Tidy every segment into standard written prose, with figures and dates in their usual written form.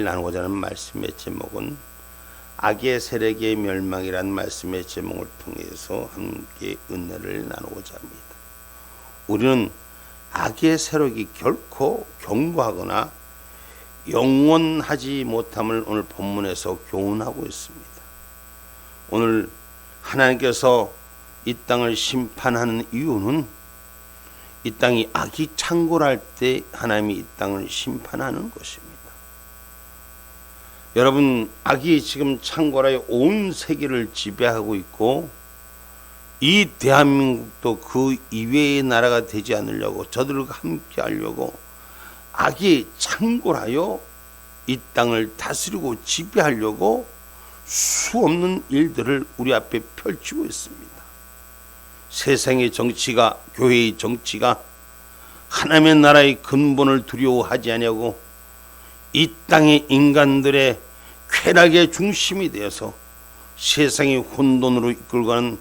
나누고자 하는 말씀의 제목은 악의 세력의 멸망이라는 말씀의 제목을 통해서 함께 은혜를 나누고자 합니다. 우리는 악의 세력이 결코 견고하거나 영원하지 못함을 오늘 본문에서 교훈하고 있습니다. 오늘 하나님께서 이 땅을 심판하는 이유는 이 땅이 악이 창궐할 때 하나님이 이 땅을 심판하는 것입니다. 여러분, 악이 지금 창궐하여 온 세계를 지배하고 있고 이 대한민국도 그 이외의 나라가 되지 않으려고 저들과 함께 하려고 악이 창궐하여 이 땅을 다스리고 지배하려고 수없는 일들을 우리 앞에 펼치고 있습니다. 세상의 정치가, 교회의 정치가 하나님의 나라의 근본을 두려워하지 아니하고 이 땅의 인간들의 쾌락의 중심이 되어서 세상의 혼돈으로 이끌고 가는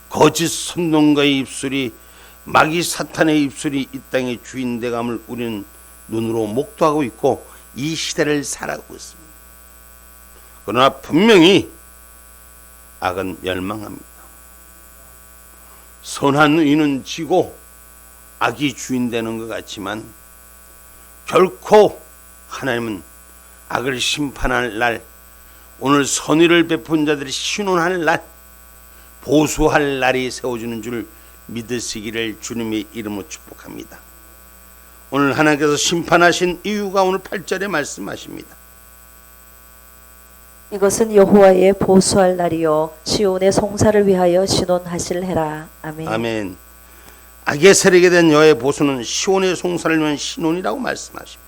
거짓 선동가의 입술이, 마귀 사탄의 입술이 이 땅의 주인 되감을 우리는 눈으로 목도하고 있고 이 시대를 살아가고 있습니다. 그러나 분명히 악은 멸망합니다. 선한 의는 지고 악이 주인 되는 것 같지만 결코 하나님은 악을 심판할 날, 오늘 선의를 베푼 자들이 신원할 날, 보수할 날이 세워주는 줄 믿으시기를 주님의 이름으로 축복합니다. 오늘 하나님께서 심판하신 이유가 오늘 8절에 말씀하십니다. 이것은 여호와의 보수할 날이요 시온의 송사를 위하여 신원하실 해라. 아멘. 아멘. 악의 세력에 대한 여호와의 보수는 시온의 송사를 위한 신원이라고 말씀하십니다.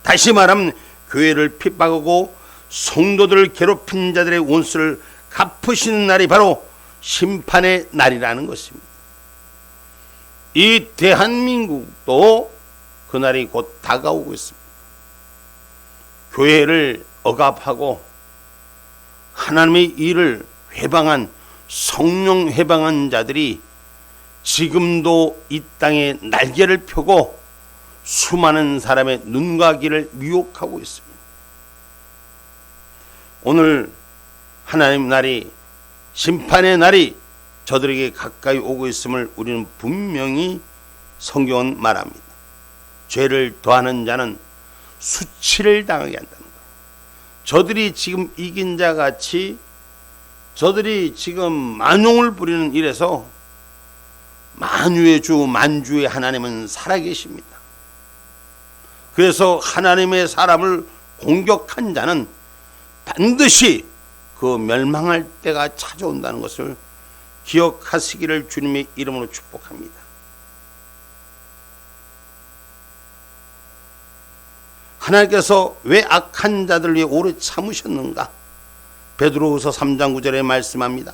다시 말하면 교회를 핍박하고 성도들을 괴롭힌 자들의 원수를 갚으시는 날이 바로 심판의 날이라는 것입니다. 이 대한민국도 그날이 곧 다가오고 있습니다. 교회를 억압하고 하나님의 일을 회방한, 성령 회방한 자들이 지금도 이 땅에 날개를 펴고 수많은 사람의 눈과 귀를 미혹하고 있습니다. 오늘 하나님 날이, 심판의 날이 저들에게 가까이 오고 있음을 우리는 분명히 성경은 말합니다. 죄를 더하는 자는 수치를 당하게 한다는 거예요. 저들이 지금 이긴 자 같이 저들이 지금 만용을 부리는 일에서 만유의 주, 만주의 하나님은 살아계십니다. 그래서 하나님의 사람을 공격한 자는 반드시 그 멸망할 때가 찾아온다는 것을 기억하시기를 주님의 이름으로 축복합니다. 하나님께서 왜 악한 자들 위해 오래 참으셨는가? 베드로후서 3장 9절에 말씀합니다.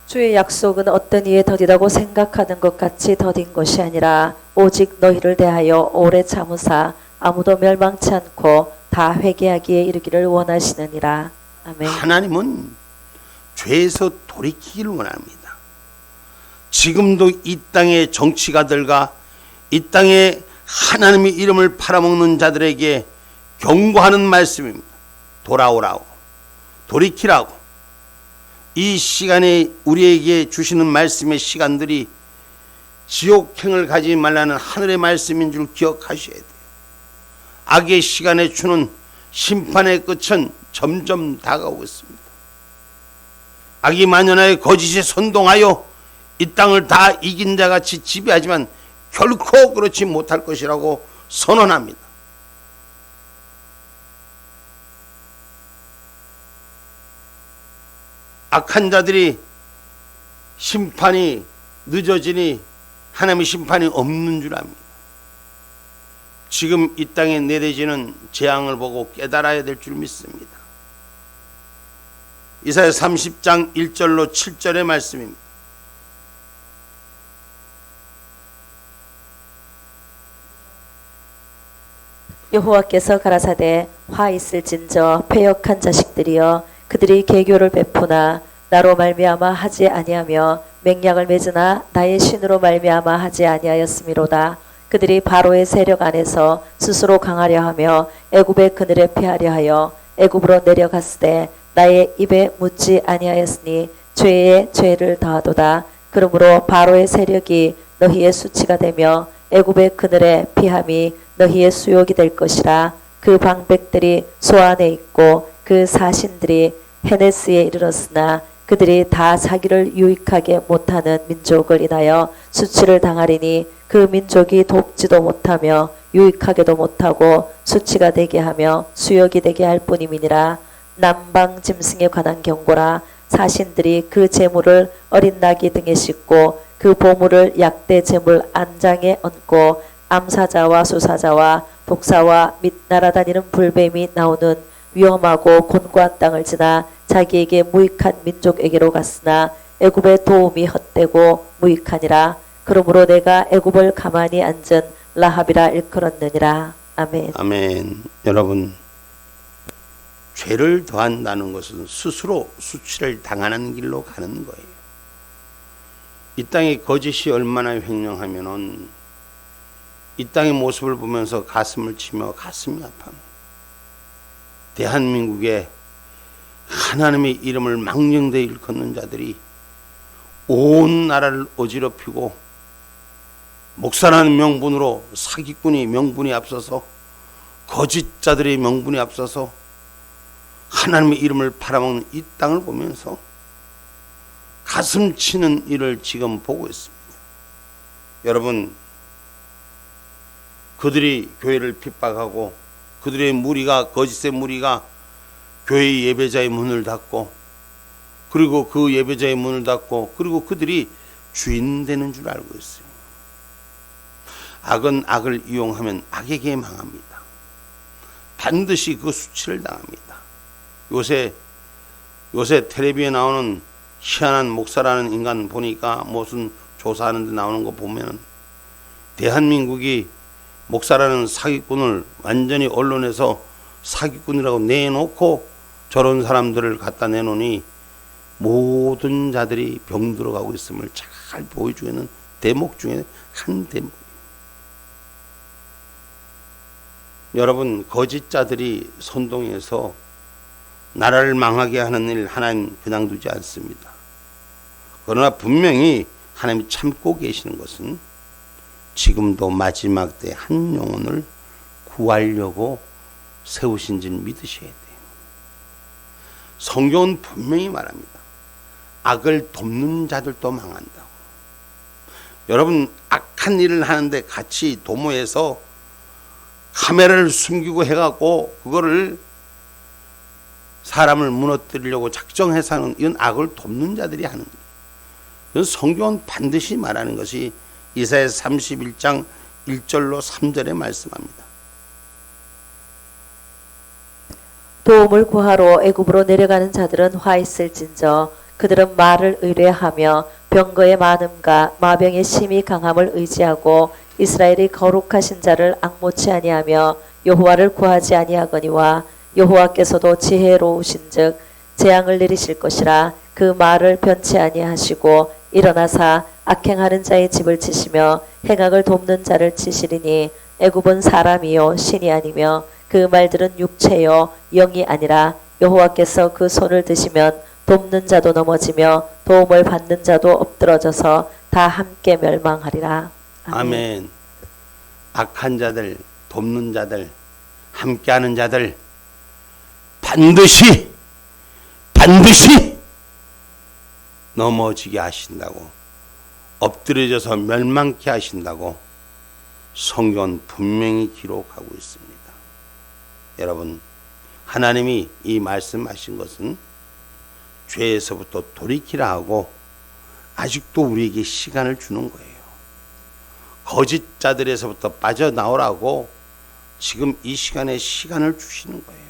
주의 약속은 어떤 이에 더디다고 생각하는 것 같이 더딘 것이 아니라 오직 너희를 대하여 오래 참으사 아무도 멸망치 않고 다 회개하기에 이르기를 원하시느니라. 아멘. 하나님은 죄에서 돌이키기를 원합니다. 지금도 이 땅의 정치가들과 이 땅에 하나님의 이름을 팔아먹는 자들에게 경고하는 말씀입니다. 돌아오라고, 돌이키라고. 이 시간에 우리에게 주시는 말씀의 시간들이 지옥행을 가지 말라는 하늘의 말씀인 줄 기억하셔야 돼요. 악의 시간에 주는 심판의 끝은 점점 다가오고 있습니다. 악이 만연하여 거짓에 선동하여 이 땅을 다 이긴 자같이 지배하지만 결코 그렇지 못할 것이라고 선언합니다. 악한 자들이 심판이 늦어지니 하나님의 심판이 없는 줄 압니다. 지금 이 땅에 내려지는 재앙을 보고 깨달아야 될 줄 믿습니다. 이사야 30장 1절로 7절의 말씀입니다. 여호와께서 가라사대 화 있을진저 패역한 자식들이여 그들이 계교를 베푸나 나로 말미암아 하지 아니하며 맹약을 맺으나 나의 신으로 말미암아 하지 아니하였음이로다. 그들이 바로의 세력 안에서 스스로 강하려 하며 애굽의 그늘에 피하려 하여 애굽으로 내려갔으되 나의 입에 묻지 아니하였으니 죄에 죄를 더하도다. 그러므로 바로의 세력이 너희의 수치가 되며 애굽의 그늘에 피함이 너희의 수욕이 될 것이라. 그 방백들이 소안에 있고 그 사신들이 헤네스에 이르렀으나 그들이 다 자기를 유익하게 못하는 민족을 인하여 수치를 당하리니 그 민족이 돕지도 못하며 유익하게도 못하고 수치가 되게 하며 수욕이 되게 할 뿐임이니라. 남방 짐승에 관한 경고라. 사신들이 그 재물을 어린 나귀 등에 싣고 그 보물을 약대 재물 안장에 얹고 암사자와 수사자와 독사와 및 날아다니는 불뱀이 나오는 위험하고 곤고한 땅을 지나 자기에게 무익한 민족에게로 갔으나 애굽의 도움이 헛되고 무익하니라. 그러므로 내가 애굽을 가만히 앉은 라합이라 일컬었느니라. 아멘. 아멘. 여러분, 죄를 더한다는 것은 스스로 수치를 당하는 길로 가는 거예요. 이 땅의 거짓이 얼마나 횡령하면은 이 땅의 모습을 보면서 가슴을 치며 가슴이 아파요. 대한민국에 하나님의 이름을 망령되이 일컫는 자들이 온 나라를 어지럽히고 목사라는 명분으로 사기꾼이 명분이 앞서서 거짓자들의 명분이 앞서서 하나님의 이름을 팔아먹는 이 땅을 보면서 가슴 치는 일을 지금 보고 있습니다. 여러분, 그들이 교회를 핍박하고 그들의 무리가, 거짓의 무리가 교회 예배자의 문을 닫고, 그리고 그 예배자의 문을 닫고, 그리고 그들이 주인 되는 줄 알고 있어요. 악은 악을 이용하면 악에게 망합니다. 반드시 그 수치를 당합니다. 요새 텔레비에 나오는 희한한 목사라는 인간 보니까 무슨 조사하는 데 나오는 거 보면 대한민국이 목사라는 사기꾼을 완전히 언론에서 사기꾼이라고 내놓고 저런 사람들을 갖다 내놓으니 모든 자들이 병들어가고 있음을 잘 보여주고 있는 대목 중에 한 대목이에요. 여러분, 거짓자들이 선동해서 나라를 망하게 하는 일 하나님 그냥 두지 않습니다. 그러나 분명히 하나님이 참고 계시는 것은 지금도 마지막 때 한 영혼을 구하려고 세우신 줄 믿으셔야 돼요. 성경은 분명히 말합니다. 악을 돕는 자들도 망한다고. 여러분, 악한 일을 하는데 같이 도모해서 카메라를 숨기고 해갖고 그거를 사람을 무너뜨리려고 작정해서 하는 이런 악을 돕는 자들이 하는 거예요. 성경은 반드시 말하는 것이 이사야 31장 1절로 3절에 말씀합니다. 도움을 구하러 애굽으로 내려가는 자들은 화 있을진저 그들은 말을 의뢰하며 병거의 많음과 마병의 심히 강함을 의지하고 이스라엘이 거룩하신 자를 앙모치 아니하며 여호와를 구하지 아니하거니와 여호와께서도 지혜로우신즉 재앙을 내리실 것이라. 그 말을 변치 아니하시고 일어나사 악행하는 자의 집을 치시며 행악을 돕는 자를 치시리니 애굽은 사람이요 신이 아니며 그 말들은 육체요 영이 아니라 여호와께서 그 손을 드시면 돕는 자도 넘어지며 도움을 받는 자도 엎드러져서 다 함께 멸망하리라. 아멘. 아멘. 악한 자들, 돕는 자들, 함께하는 자들 반드시 넘어지게 하신다고, 엎드려져서 멸망케 하신다고 성경은 분명히 기록하고 있습니다. 여러분, 하나님이 이 말씀하신 것은 죄에서부터 돌이키라 하고 아직도 우리에게 시간을 주는 거예요. 거짓자들에서부터 빠져나오라고 지금 이 시간에 시간을 주시는 거예요.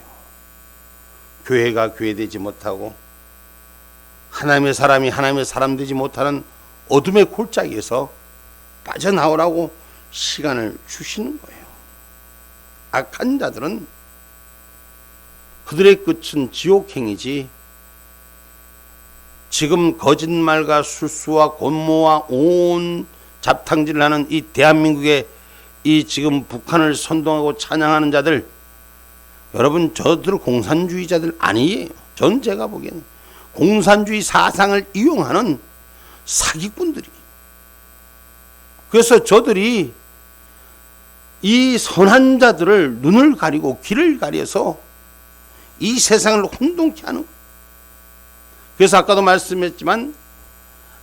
교회가 교회되지 못하고 하나님의 사람이 하나님의 사람 되지 못하는 어둠의 골짜기에서 빠져나오라고 시간을 주시는 거예요. 악한 자들은 그들의 끝은 지옥행이지 지금 거짓말과 술수와 권모와 온 잡탕질을 하는 이 대한민국의 이 지금 북한을 선동하고 찬양하는 자들, 여러분 저들 공산주의자들 아니에요. 전 제가 보기에는 공산주의 사상을 이용하는 사기꾼들이. 그래서 저들이 이 선한 자들을 눈을 가리고 귀를 가려서 이 세상을 혼동케 하는 거예요. 그래서 아까도 말씀했지만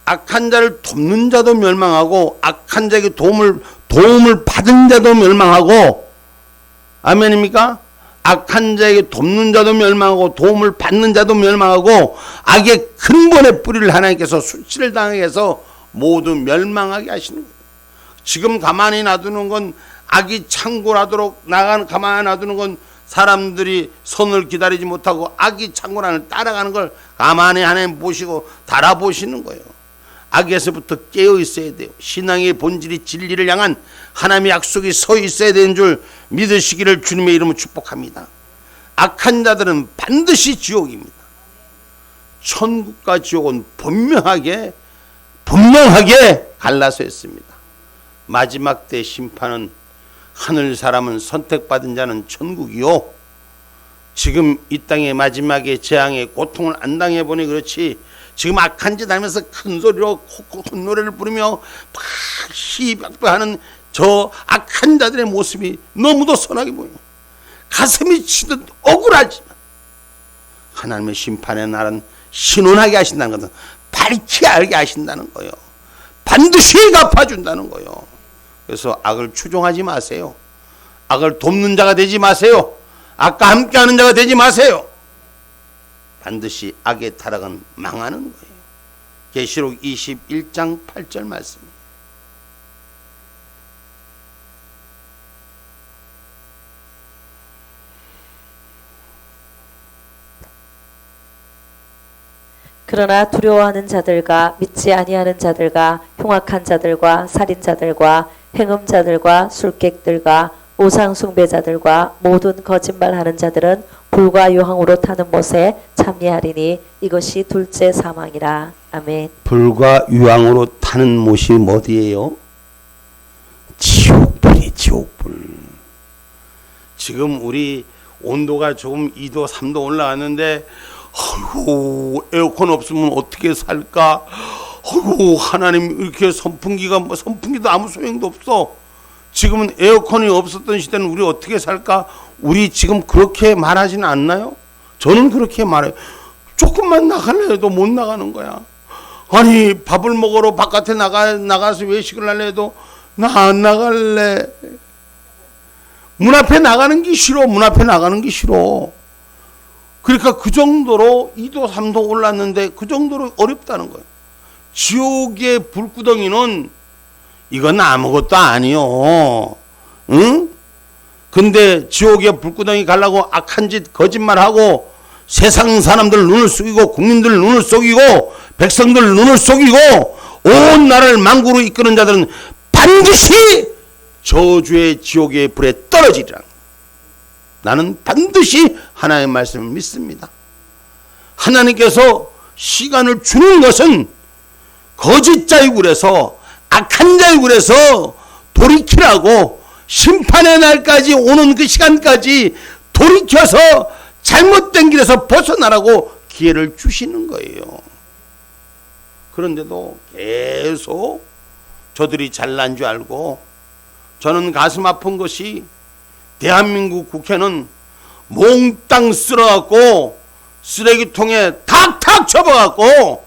악한 자를 돕는 자도 멸망하고 악한 자에게 도움을 받은 자도 멸망하고, 아멘입니까? 악한 자에게 돕는 자도 멸망하고 도움을 받는 자도 멸망하고 악의 근본의 뿌리를 하나님께서 수치를 당하게 해서 모두 멸망하게 하시는 거예요. 지금 가만히 놔두는 건 악이 창궐하도록 가만히 놔두는 건 사람들이 선을 기다리지 못하고 악이 창궐하는 따라가는 걸 가만히 하나님 보시고 달아보시는 거예요. 악에서부터 깨어 있어야 돼요. 신앙의 본질이 진리를 향한 하나님의 약속이 서 있어야 되는 줄 믿으시기를 주님의 이름으로 축복합니다. 악한 자들은 반드시 지옥입니다. 천국과 지옥은 분명하게 갈라서 있습니다. 마지막 때 심판은 하늘 사람은 선택받은 자는 천국이요, 지금 이 땅의 마지막에 재앙의 고통을 안 당해보니 그렇지 지금 악한 짓 하면서 큰 소리로 콧노래를 부르며 시박박하는 저 악한 자들의 모습이 너무도 선하게 보여요. 가슴이 치듯 억울하지만 하나님의 심판의 날은 신원하게 하신다는 것은 밝히 알게 하신다는 거예요. 반드시 갚아준다는 거예요. 그래서 악을 추종하지 마세요. 악을 돕는 자가 되지 마세요. 악과 함께하는 자가 되지 마세요. 반드시 악의 타락은 망하는 거예요. 계시록 21장 8절 말씀입니다. 그러나 두려워하는 자들과 믿지 아니하는 자들과 흉악한 자들과 살인자들과 행음자들과 술객들과 우상숭배자들과 모든 거짓말하는 자들은 불과 유황으로 타는 못에 참여하리니 이것이 둘째 사망이라. 아멘. 불과 유황으로 타는 못이 어디예요? 지옥불이 지옥불. 지금 우리 온도가 조금 2도 3도 올라왔는데 아이고 에어컨 없으면 어떻게 살까? 아이고 하나님 이렇게 선풍기도 아무 소용도 없어. 지금은 에어컨이 없었던 시대는 우리 어떻게 살까? 우리 지금 그렇게 말하지는 않나요? 저는 그렇게 말해요. 조금만 나갈래 해도 못 나가는 거야. 아니 밥을 먹으러 바깥에 나가서 외식을 하려 해도 나 안 나갈래. 문 앞에 나가는 게 싫어. 문 앞에 나가는 게 싫어. 그러니까 그 정도로 2도 3도 올랐는데 그 정도로 어렵다는 거예요. 지옥의 불구덩이는 이건 아무것도 아니요. 응? 근데 지옥의 불구덩이 가려고 악한 짓 거짓말하고 세상 사람들 눈을 속이고 국민들 눈을 속이고 백성들 눈을 속이고 온 나라를 망구로 이끄는 자들은 반드시 저주의 지옥의 불에 떨어지리라. 나는 반드시 하나님의 말씀을 믿습니다. 하나님께서 시간을 주는 것은 거짓 자유굴에서 악한 자유굴에서 돌이키라고 심판의 날까지 오는 그 시간까지 돌이켜서 잘못된 길에서 벗어나라고 기회를 주시는 거예요. 그런데도 계속 저들이 잘난 줄 알고, 저는 가슴 아픈 것이 대한민국 국회는 몽땅 쓸어갖고 쓰레기통에 탁탁 접어갖고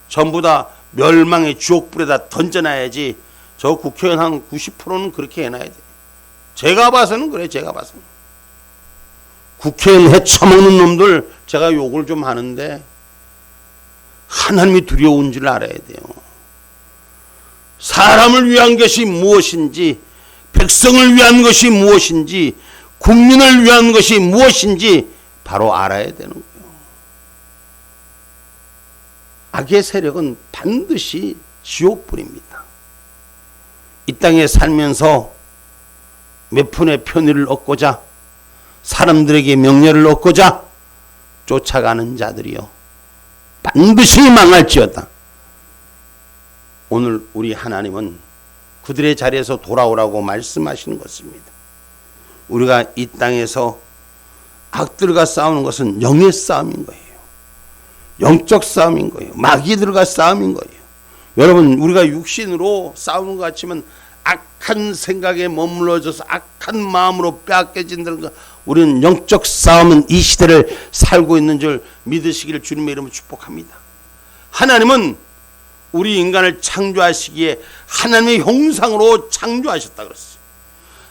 전부 다 멸망의 지옥불에다 던져놔야지. 저 국회의원 한 90%는 그렇게 해놔야 돼. 제가 봐서는 그래. 제가 봐서는 국회의원 해쳐먹는 놈들 제가 욕을 좀 하는데 하나님이 두려운 줄 알아야 돼요. 사람을 위한 것이 무엇인지, 백성을 위한 것이 무엇인지, 국민을 위한 것이 무엇인지 바로 알아야 되는 거예요. 악의 세력은 반드시 지옥불입니다. 이 땅에 살면서 몇 푼의 편의를 얻고자, 사람들에게 명예를 얻고자 쫓아가는 자들이요, 반드시 망할지어다. 오늘 우리 하나님은 그들의 자리에서 돌아오라고 말씀하시는 것입니다. 우리가 이 땅에서 악들과 싸우는 것은 영의 싸움인 거예요. 영적 싸움인 거예요. 마귀들과 싸움인 거예요. 여러분, 우리가 육신으로 싸우는 것 같지만 악한 생각에 머물러져서 악한 마음으로 빼앗겨진다는 것, 우리는 영적 싸움은 이 시대를 살고 있는 줄 믿으시기를 주님의 이름으로 축복합니다. 하나님은 우리 인간을 창조하시기에 하나님의 형상으로 창조하셨다 그랬어요.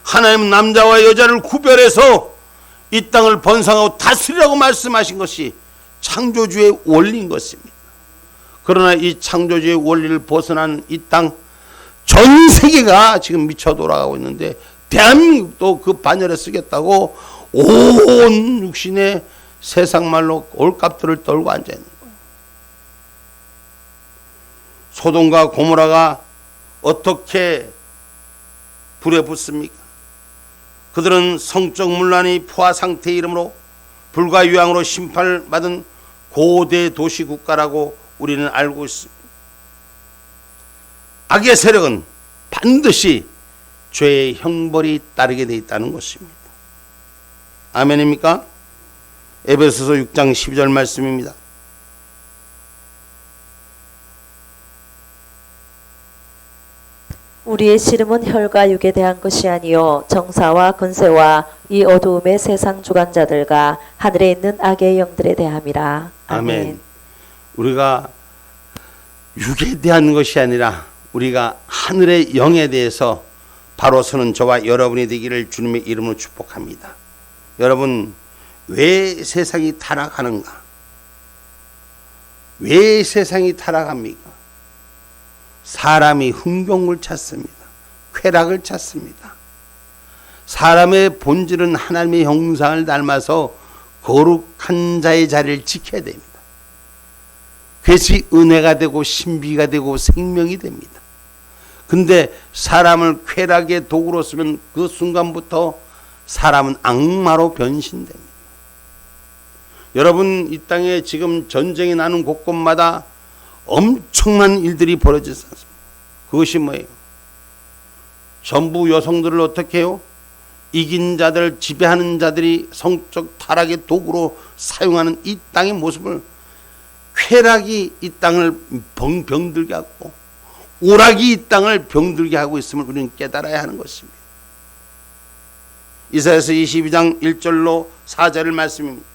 하나님은 남자와 여자를 구별해서 이 땅을 번성하고 다스리라고 말씀하신 것이 창조주의 원리인 것입니다. 그러나 이 창조주의 원리를 벗어난 이 땅, 전 세계가 지금 미쳐 돌아가고 있는데 대한민국도 그 반열에 쓰겠다고 온 육신의 세상 말로 올값들을 떨고 앉아 있는 거예요. 소돔과 고모라가 어떻게 불에 붙습니까? 그들은 성적 문란이 포화 상태의 이름으로 불과 유황으로 심판을 받은 고대 도시 국가라고 우리는 알고 있습니다. 악의 세력은 반드시 죄의 형벌이 따르게 되어 있다는 것입니다. 아멘입니까? 에베소서 6장 12절 말씀입니다. 우리의 씨름은 혈과 육에 대한 것이 아니요 정사와 권세와 이 어두움의 세상 주관자들과 하늘에 있는 악의 영들에 대함이라. 아멘. 우리가 육에 대한 것이 아니라 우리가 하늘의 영에 대해서 바로 서는 저와 여러분이 되기를 주님의 이름으로 축복합니다. 여러분, 왜 세상이 타락하는가? 왜 세상이 타락합니까? 사람이 흥경을 찾습니다. 쾌락을 찾습니다. 사람의 본질은 하나님의 형상을 닮아서 거룩한 자의 자리를 지켜야 됩니다. 그것이 은혜가 되고 신비가 되고 생명이 됩니다. 근데 사람을 쾌락의 도구로 쓰면 그 순간부터 사람은 악마로 변신됩니다. 여러분, 이 땅에 지금 전쟁이 나는 곳곳마다 엄청난 일들이 벌어지지 않습니다. 그것이 뭐예요? 전부 여성들을 어떻게 해요? 이긴 자들, 지배하는 자들이 성적 타락의 도구로 사용하는 이 땅의 모습을, 쾌락이 이 땅을 병들게 하고 오락이 이 땅을 병들게 하고 있음을 우리는 깨달아야 하는 것입니다. 이사야서 22장 1절로 4절의 말씀입니다.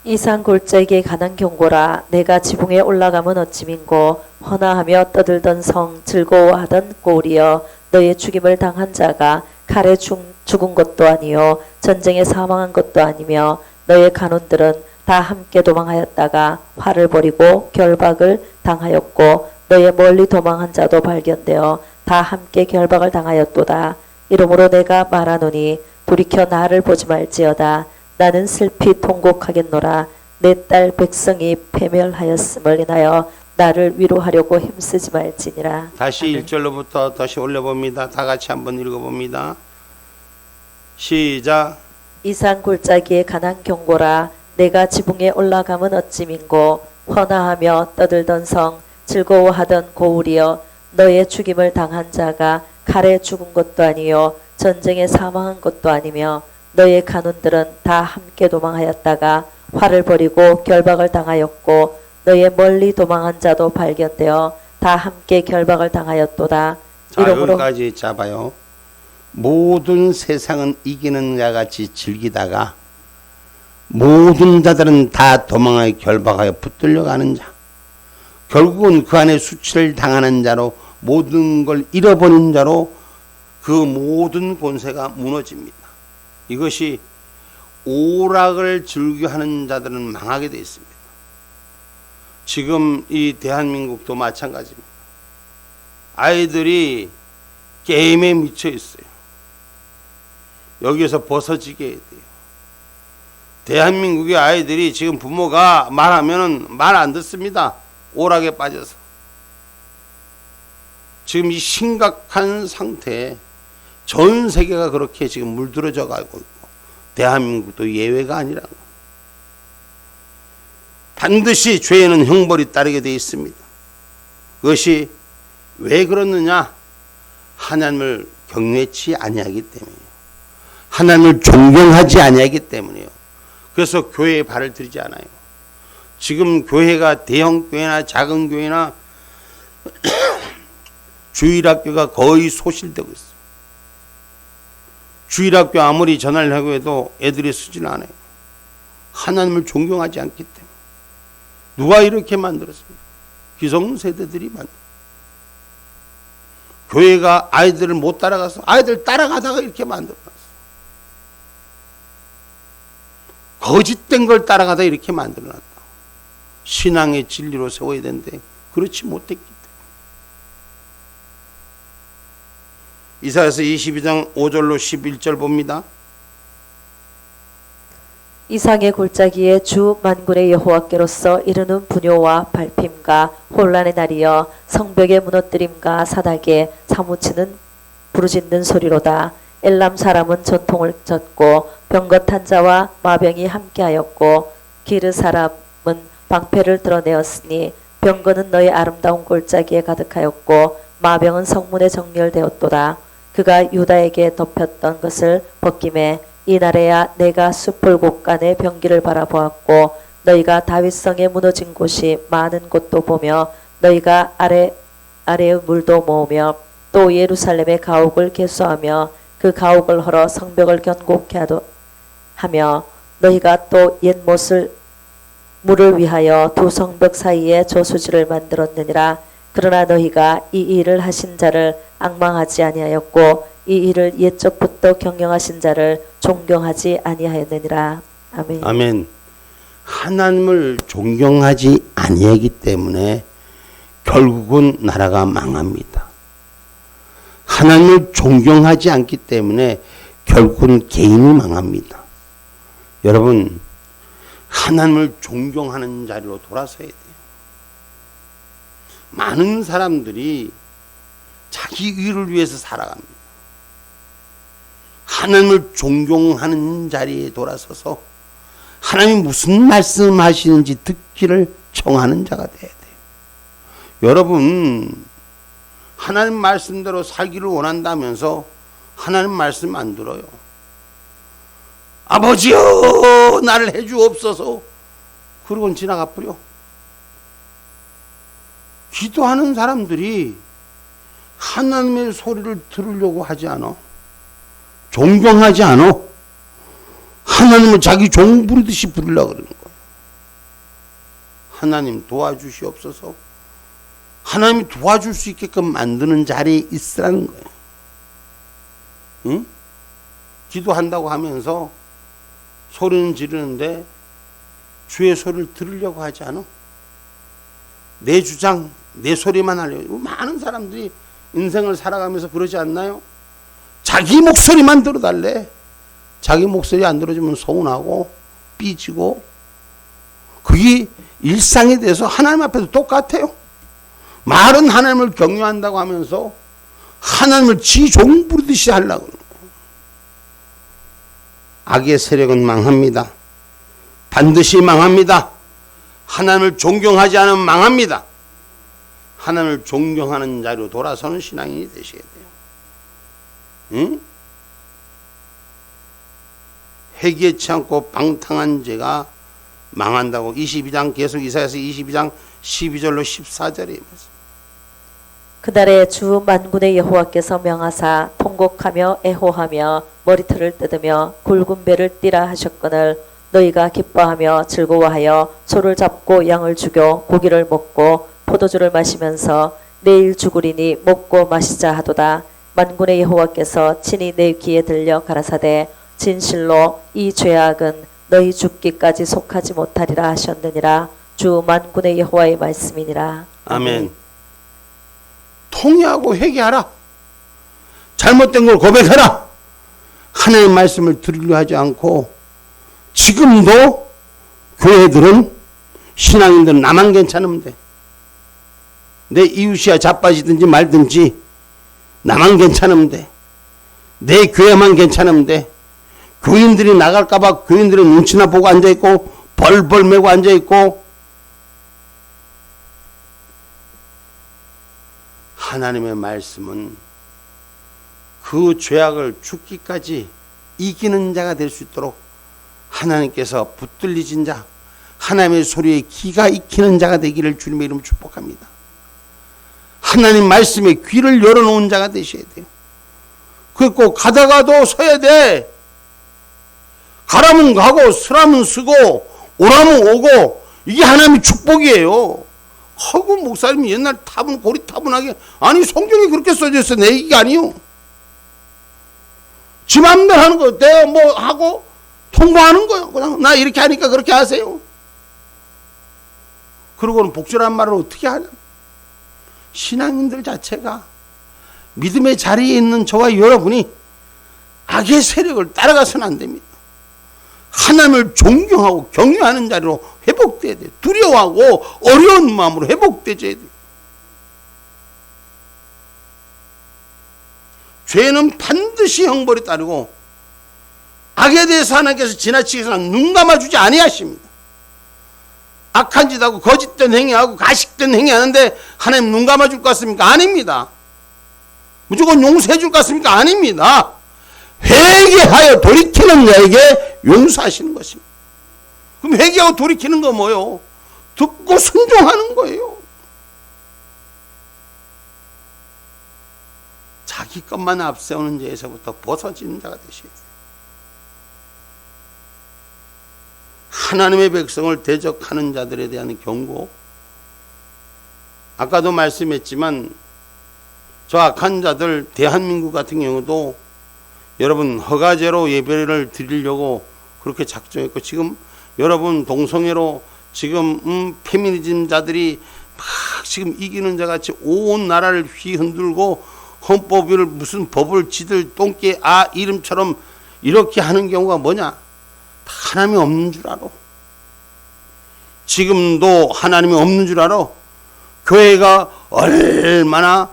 이상 골짜기에 관한 경고라. 내가 지붕에 올라가면 어찌민고 헌화하며 떠들던 성, 즐거워하던 고울이여, 너의 죽임을 당한 자가 칼에 죽은 것도 아니요 전쟁에 사망한 것도 아니며 너의 간원들은 다 함께 도망하였다가 화를 벌이고 결박을 당하였고 너의 멀리 도망한 자도 발견되어 다 함께 결박을 당하였도다. 이러므로 내가 말하노니 돌이켜 나를 보지 말지어다. 나는 슬피 통곡하겠노라. 내 딸 백성이 패멸하였음을 인하여 나를 위로하려고 힘쓰지 말지니라. 다시 1절로부터 다시 올려봅니다. 다 같이 한번 읽어봅니다. 시작. 이산 골짜기에 관한 경고라. 내가 지붕에 올라가면 어찌민고 헌화하며 떠들던 성, 즐거워하던 고울이여, 너의 죽임을 당한 자가 칼에 죽은 것도 아니요 전쟁에 사망한 것도 아니며 너의 간원들은 다 함께 도망하였다가 화를 벌이고 결박을 당하였고 너의 멀리 도망한 자도 발견되어 다 함께 결박을 당하였도다. 자, 여기까지 잡아요. 모든 세상은 이기는 자같이 즐기다가 모든 자들은 다 도망하여 결박하여 붙들려 가는 자, 결국은 그 안에 수치를 당하는 자로, 모든 걸 잃어버린 자로 그 모든 권세가 무너집니다. 이것이 오락을 즐겨하는 자들은 망하게 되어 있습니다. 지금 이 대한민국도 마찬가지입니다. 아이들이 게임에 미쳐 있어요. 여기에서 벗어지게 해야 돼요. 대한민국의 아이들이 지금 부모가 말하면 말 안 듣습니다. 오락에 빠져서. 지금 이 심각한 상태에 전 세계가 그렇게 지금 물들어져 가고 있고 대한민국도 예외가 아니라고. 반드시 죄에는 형벌이 따르게 되어 있습니다. 그것이 왜 그렇느냐? 하나님을 경외치 아니하기 때문이에요. 하나님을 존경하지 아니하기 때문이에요. 그래서 교회에 발을 들이지 않아요. 지금 교회가 대형 교회나 작은 교회나 주일학교가 거의 소실되고 있어요. 주일학교 아무리 전화를 하고 해도 애들이 쓰질 않아요. 하나님을 존경하지 않기 때문에. 누가 이렇게 만들었습니까? 기성세대들이 만들었어요. 교회가 아이들을 못 따라가서 아이들 따라가다가 이렇게 만들어놨어요. 거짓된 걸 따라가다 이렇게 만들어놨다. 신앙의 진리로 세워야 되는데 그렇지 못했기 때문에. 이사야서 22장 5절로 11절 봅니다. 이상의 골짜기에 주 만군의 여호와께로서 이르는 분요와 발핌과 혼란의 날이여 성벽의 무너뜨림과 사닥에 사무치는 부르짖는 소리로다. 엘람 사람은 전통을 졌고 병거탄 자와 마병이 함께하였고 기르 사람은 방패를 드러내었으니 병거는 너의 아름다운 골짜기에 가득하였고 마병은 성문에 정렬되었도다. 그가 유다에게 덮였던 것을 벗김에 이날에야 내가 숲을 곳간의 병기를 바라보았고 너희가 다윗성에 무너진 곳이 많은 곳도 보며 너희가 아래의 물도 모으며 또 예루살렘의 가옥을 개수하며 그 가옥을 헐어 성벽을 견고케 하며 너희가 또 옛못을 물을 위하여 두 성벽 사이에 저수지를 만들었느니라. 그러나 너희가 이 일을 하신 자를 앙망하지 아니하였고 이 일을 옛적부터 경영하신 자를 존경하지 아니하였느니라. 아멘. 아멘. 하나님을 존경하지 아니하기 때문에 결국은 나라가 망합니다. 하나님을 존경하지 않기 때문에 결국은 개인이 망합니다. 여러분, 하나님을 존경하는 자리로 돌아서야 돼요. 많은 사람들이 자기 의를 위해서 살아갑니다. 하나님을 존경하는 자리에 돌아서서 하나님이 무슨 말씀하시는지 듣기를 청하는 자가 돼야 돼요. 여러분, 하나님 말씀대로 살기를 원한다면서 하나님 말씀 안 들어요. 아버지여 나를 해주옵소서 그러고는 지나가 버려. 기도하는 사람들이 하나님의 소리를 들으려고 하지 않아. 존경하지 않아. 하나님을 자기 종 부르듯이 부르려고 그러는 거예요. 하나님 도와주시옵소서. 하나님이 도와줄 수 있게끔 만드는 자리에 있으라는 거예요. 응? 기도한다고 하면서 소리는 지르는데 주의 소리를 들으려고 하지 않아. 내 주장, 내 소리만 하려고. 많은 사람들이 인생을 살아가면서 그러지 않나요? 자기 목소리만 들어달래. 자기 목소리 안 들어주면 서운하고 삐지고. 그게 일상에 대해서 하나님 앞에서 똑같아요. 말은 하나님을 경외한다고 하면서 하나님을 지 종 부르듯이 하려고 그러는 거예요. 악의 세력은 망합니다. 반드시 망합니다. 하나님을 존경하지 않으면 망합니다. 하나님을 존경하는 자로 돌아서는 신앙인이 되셔야 돼요. 응? 회개치 않고 방탕한 죄가 망한다고 22장 계속 이사야서 22장 12절로 14절에 말씀. 그날에 주 만군의 여호와께서 명하사 통곡하며 애호하며 머리털을 뜯으며 굵은 배를 띠라 하셨거늘 너희가 기뻐하며 즐거워하여 소를 잡고 양을 죽여 고기를 먹고 포도주를 마시면서 내일 죽으리니 먹고 마시자 하도다. 만군의 여호와께서 친히 내 귀에 들려 가라사대 진실로 이 죄악은 너희 죽기까지 속하지 못하리라 하셨느니라. 주 만군의 여호와의 말씀이니라. 아멘. 통회하고 회개하라. 잘못된 걸 고백하라. 하나님의 말씀을 들으려 하지 않고 지금도 교회들은 신앙인들은 나만 괜찮으면 돼. 내 이웃이야 자빠지든지 말든지 나만 괜찮으면 돼. 내 교회만 괜찮으면 돼. 교인들이 나갈까봐 교인들은 눈치나 보고 앉아있고 벌벌 매고 앉아있고, 하나님의 말씀은 그 죄악을 죽기까지 이기는 자가 될 수 있도록 하나님께서 붙들리진 자, 하나님의 소리에 귀가 익히는 자가 되기를 주님의 이름으로 축복합니다. 하나님 말씀에 귀를 열어놓은 자가 되셔야 돼요. 그리고 가다가도 서야 돼. 가라면 가고 서라면 쓰고 오라면 오고, 이게 하나님의 축복이에요. 하고 목사님이 옛날 고리타분하게, 아니 성경이 그렇게 써져 있어, 내 얘기가 아니요. 지 맘대로 하는 거, 내가 뭐 하고 통보하는 거예요. 그냥 나 이렇게 하니까 그렇게 하세요. 그러고는 복절한 말을 어떻게 하냐. 신앙인들 자체가, 믿음의 자리에 있는 저와 여러분이 악의 세력을 따라가서는 안 됩니다. 하나님을 존경하고 경외하는 자리로 회복돼야 돼요. 두려워하고 어려운 마음으로 회복돼야 돼요. 죄는 반드시 형벌이 따르고, 악에 대해서 하나님께서 지나치게서는 눈 감아주지 아니하십니다. 악한 짓 하고 거짓된 행위하고 가식된 행위하는데 하나님 눈 감아줄 것 같습니까? 아닙니다. 무조건 용서해 줄 것 같습니까? 아닙니다. 회개하여 돌이키는 자에게 용서하시는 것입니다. 그럼 회개하고 돌이키는 건 뭐예요? 듣고 순종하는 거예요. 자기 것만 앞세우는 죄에서부터 벗어지는 자가 되셔야 돼요. 하나님의 백성을 대적하는 자들에 대한 경고. 아까도 말씀했지만 저 악한 자들, 대한민국 같은 경우도 여러분 허가제로 예배를 드리려고 그렇게 작정했고, 지금 여러분 동성애로 지금 페미니즘자들이 막 지금 이기는 자같이 온 나라를 휘흔들고 헌법을 무슨 법을 지들 똥개 이름처럼 이렇게 하는 경우가 뭐냐? 하나님이 없는 줄 알아. 지금도 하나님이 없는 줄 알아. 교회가 얼마나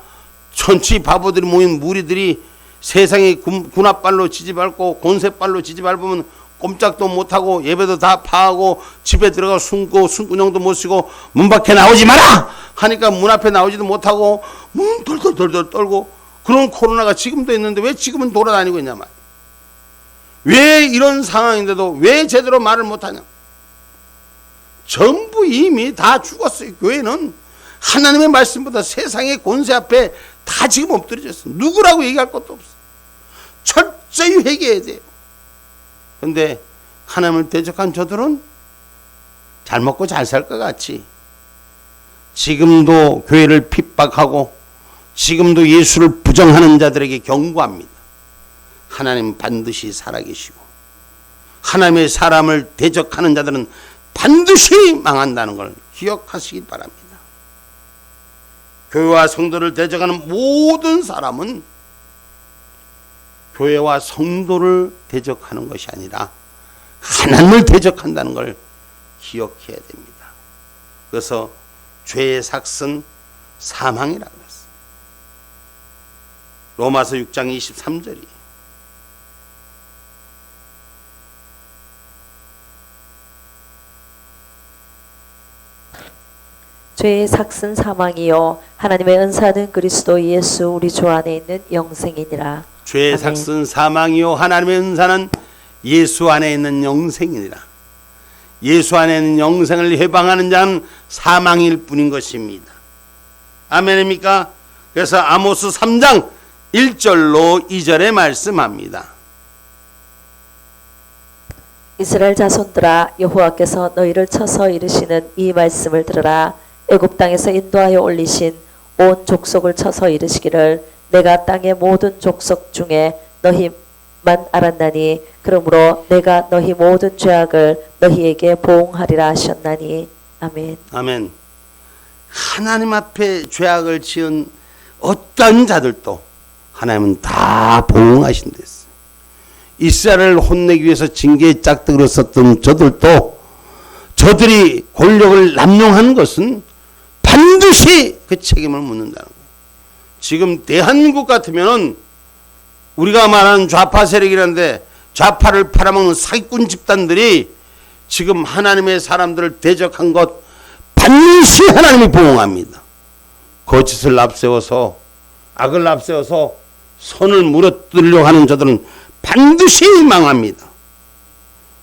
천치 바보들이 모인 무리들이 세상에 군합발로 지지밟고 곤세발로 지지밟으면 꼼짝도 못하고 예배도 다 파하고 집에 들어가 숨고 숨구녕도 못 쉬고 문 밖에 나오지 마라 하니까 문 앞에 나오지도 못하고 문 덜덜덜덜 떨고, 그런 코로나가 지금도 있는데 왜 지금은 돌아다니고 있냐 말이야. 왜 이런 상황인데도 왜 제대로 말을 못하냐. 전부 이미 다 죽었어요. 교회는 하나님의 말씀보다 세상의 권세 앞에 다 지금 엎드려졌어. 누구라고 얘기할 것도 없어. 철저히 회개해야 돼요. 그런데 하나님을 대적한 저들은 잘 먹고 잘 살 것 같이 지금도 교회를 핍박하고 지금도 예수를 부정하는 자들에게 경고합니다. 하나님 반드시 살아계시고 하나님의 사람을 대적하는 자들은 반드시 망한다는 걸 기억하시기 바랍니다. 교회와 성도를 대적하는 모든 사람은 교회와 성도를 대적하는 것이 아니라 하나님을 대적한다는 걸 기억해야 됩니다. 그래서 죄의 삭은 사망이라고 했어요. 로마서 6장 23절이 죄의 삭은 사망이요 하나님의 은사는 그리스도 예수 우리 주 안에 있는 영생이니라. 죄의 삭은 사망이요 하나님의 은사는 예수 안에 있는 영생이니라. 예수 안에 있는 영생을 해방하는 자는 사망일 뿐인 것입니다. 아멘입니까? 그래서 아모스 3장 1절로 2절에 말씀합니다. 이스라엘 자손들아, 여호와께서 너희를 쳐서 이르시는 이 말씀을 들으라. 애굽 땅에서 인도하여 올리신 온 족속을 쳐서 이르시기를 내가 땅의 모든 족속 중에 너희만 알았나니 그러므로 내가 너희 모든 죄악을 너희에게 보응하리라 하셨나니. 아멘. 아멘. 하나님 앞에 죄악을 지은 어떤 자들도 하나님은 다 보응하신다 했어요. 이스라엘을 혼내기 위해서 징계의 짝대기로 썼던 저들도 저들이 권력을 남용한 것은 반드시 그 책임을 묻는다는 거예요. 지금 대한민국 같으면 우리가 말하는 좌파 세력이라는데 좌파를 팔아먹는 사기꾼 집단들이 지금 하나님의 사람들을 대적한 것 반드시 하나님이 보응합니다. 거짓을 앞세워서 악을 앞세워서 선을 무너뜨리려고 하는 자들은 반드시 망합니다.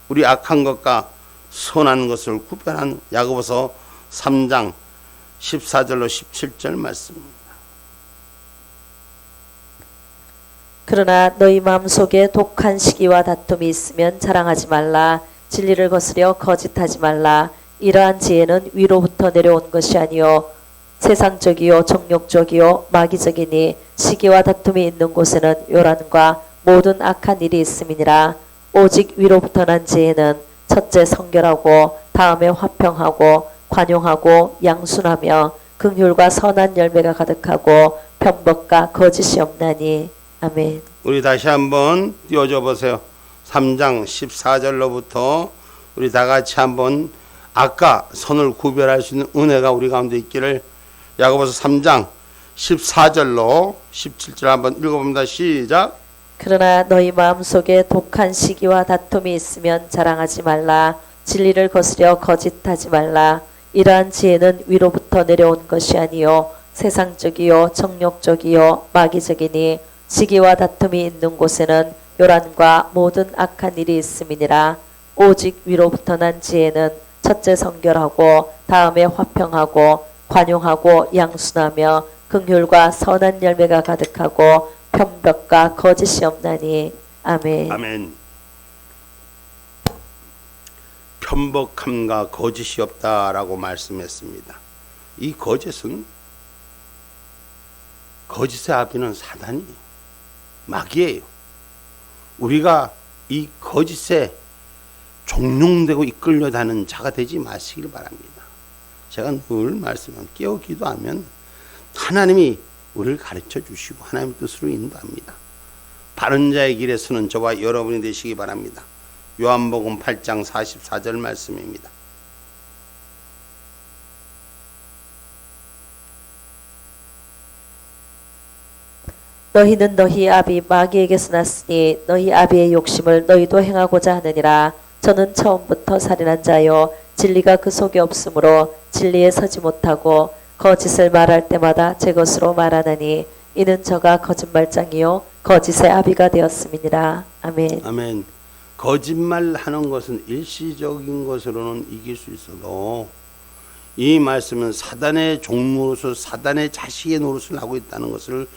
우리 악한 것과 선한 것을 구별한 야고보서 3장 14절로 17절 말씀입니다. 그러나 너희 마음속에 독한 시기와 다툼이 있으면 자랑하지 말라. 진리를 거스려 거짓하지 말라. 이러한 지혜는 위로부터 내려온 것이 아니요 세상적이요 정욕적이요 마귀적이니 시기와 다툼이 있는 곳에는 요란과 모든 악한 일이 있음이니라. 오직 위로부터 난 지혜는 첫째 성결하고 다음에 화평하고 관용하고 양순하며 긍휼과 선한 열매가 가득하고 편법과 거짓이 없나니. 아멘. 우리 다시 한번 띄워줘 보세요. 3장 14절로부터 우리 다 같이 한번 악과 선을 구별할 수 있는 은혜가 우리 가운데 있기를. 야고보서 3장 14절로 17절 한번 읽어봅니다. 시작. 그러나 너희 마음속에 독한 시기와 다툼이 있으면 자랑하지 말라. 진리를 거스려 거짓하지 말라. 이러한 지혜는 위로부터 내려온 것이 아니요 세상적이요 정욕적이요 마귀적이니 시기와 다툼이 있는 곳에는 요란과 모든 악한 일이 있음이니라. 오직 위로부터 난 지혜는 첫째 성결하고 다음에 화평하고 관용하고 양순하며 긍휼과 선한 열매가 가득하고 편벽과 거짓이 없나니. 아멘. 아멘. 편법함과 거짓이 없다라고 말씀했습니다. 이 거짓은 거짓의 아비는 사단이에요. 마귀예요. 우리가 이 거짓에 종용되고 이끌려다는 자가 되지 마시길 바랍니다. 제가 늘 말씀한 깨어 기도하면 하나님이 우리를 가르쳐 주시고 하나님의 뜻으로 인도합니다. 바른 자의 길에 서는 저와 여러분이 되시기 바랍니다. 요한복음 8장 44절 말씀입니다. 너희는 너희 아비 마귀에게서 났으니 너희 아비의 욕심을 너희도 행하고자 하느니라. 저는 처음부터 살인한 자요 진리가 그 속에 없으므로 진리에 서지 못하고 거짓을 말할 때마다 제 것으로 말하나니 이는 저가 거짓말장이요 거짓의 아비가 되었음이니라. 아멘. 아멘. 거짓말하는 것은 일시적인 것으로는 이길 수 있어도 이 말씀은 사단의 종로로서 사단의 자식의 노릇을 하고 있다는 것을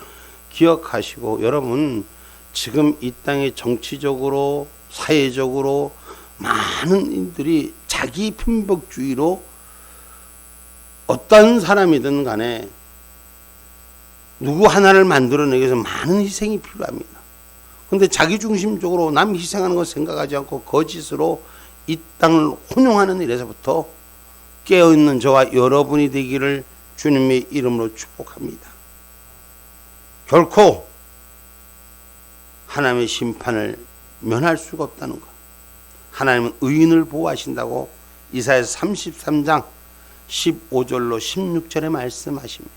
기억하시고, 여러분 지금 이 땅에 정치적으로 사회적으로 많은 인들이 자기 편법주의로 어떤 사람이든 간에 누구 하나를 만들어내기 위해서 많은 희생이 필요합니다. 그런데 자기중심적으로 남 희생하는 것 생각하지 않고 거짓으로 이 땅을 혼용하는 일에서부터 깨어있는 저와 여러분이 되기를 주님의 이름으로 축복합니다. 결코 하나님의 심판을 면할 수가 없다는 것. 하나님은 의인을 보호하신다고 이사야서 33장 15절로 16절에 말씀하십니다.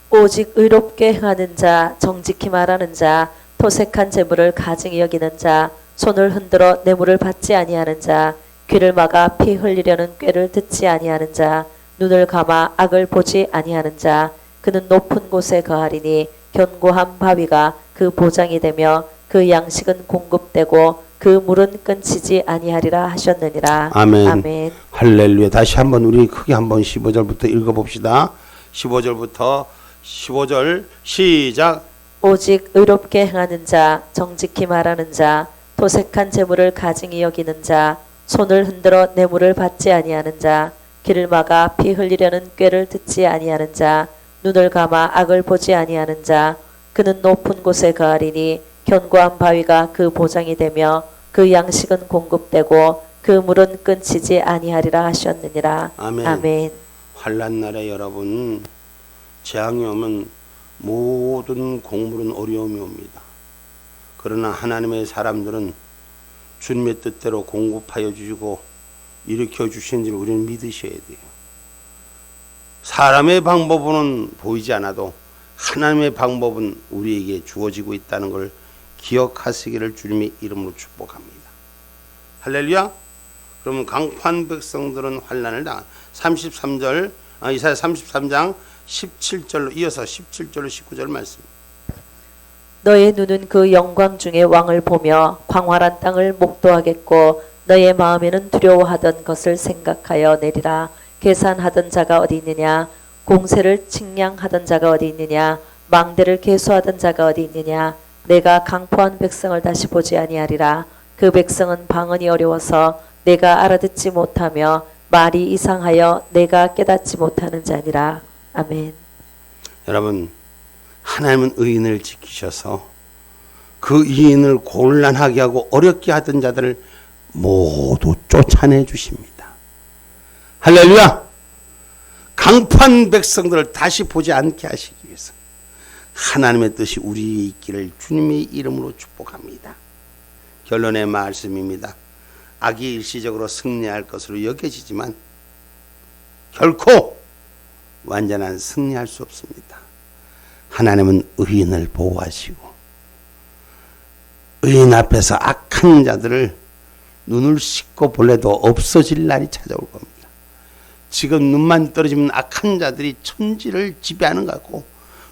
오직 의롭게 행하는 자, 정직히 말하는 자, 토색한 재물을 가증히 여기는 자, 손을 흔들어 뇌물을 받지 아니하는 자, 귀를 막아 피 흘리려는 꾀를 듣지 아니하는 자, 눈을 감아 악을 보지 아니하는 자, 그는 높은 곳에 거하리니 견고한 바위가 그 보장이 되며 그 양식은 공급되고 그 물은 끊치지 아니하리라 하셨느니라. 아멘. 아멘. 할렐루야. 다시 한번 우리 크게 한번 15절부터 읽어봅시다. 15절부터 15절 시작. 오직 의롭게 행하는 자, 정직히 말하는 자, 토색한 재물을 가증히 여기는 자, 손을 흔들어 뇌물을 받지 아니하는 자, 귀를 막아 피 흘리려는 꾀를 듣지 아니하는 자, 눈을 감아 악을 보지 아니하는 자, 그는 높은 곳에 거하리니 견고한 바위가 그 보장이 되며 그 양식은 공급되고 그 물은 끊치지 아니하리라 하셨느니라. 아멘. 아멘. 환난 날에 여러분, 재앙이 오면 모든 곡물은 어려움이 옵니다. 그러나 하나님의 사람들은 주님의 뜻대로 공급하여 주시고 일으켜 주시는지를 우리는 믿으셔야 돼요. 사람의 방법은 보이지 않아도 하나님의 방법은 우리에게 주어지고 있다는 걸 기억하시기를 주님의 이름으로 축복합니다. 할렐루야. 그러면 강포한 백성들은 환난을 당한 33절 이사야 33장 17절로 이어서 17절로 19절 말씀. 너의 눈은 그 영광 중에 왕을 보며 광활한 땅을 목도하겠고 너의 마음에는 두려워하던 것을 생각하여 내리라. 계산하던 자가 어디 있느냐? 공세를 측량하던 자가 어디 있느냐? 망대를 계수하던 자가 어디 있느냐? 내가 강포한 백성을 다시 보지 아니하리라. 그 백성은 방언이 어려워서 내가 알아듣지 못하며 말이 이상하여 내가 깨닫지 못하는 자니라. 아멘. 여러분, 하나님은 의인을 지키셔서 그 의인을 곤란하게 하고 어렵게 하던 자들을 모두 쫓아내 주십니다. 할렐루야. 강포한 백성들을 다시 보지 않게 하시기 위해서 하나님의 뜻이 우리에 있기를 주님의 이름으로 축복합니다. 결론의 말씀입니다. 악이 일시적으로 승리할 것으로 여겨지지만 결코 완전한 승리할 수 없습니다. 하나님은 의인을 보호하시고 의인 앞에서 악한 자들을 눈을 씻고 볼래도 없어질 날이 찾아올 겁니다. 지금 눈만 떨어지면 악한 자들이 천지를 지배하는 것 같고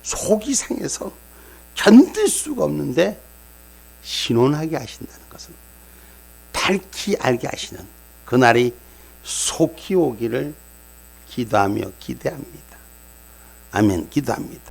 속이 상해서 견딜 수가 없는데 신원하게 하신다는 것은 밝히 알게 하시는 그날이 속히 오기를 기도하며 기대합니다. 아멘. 기도합니다.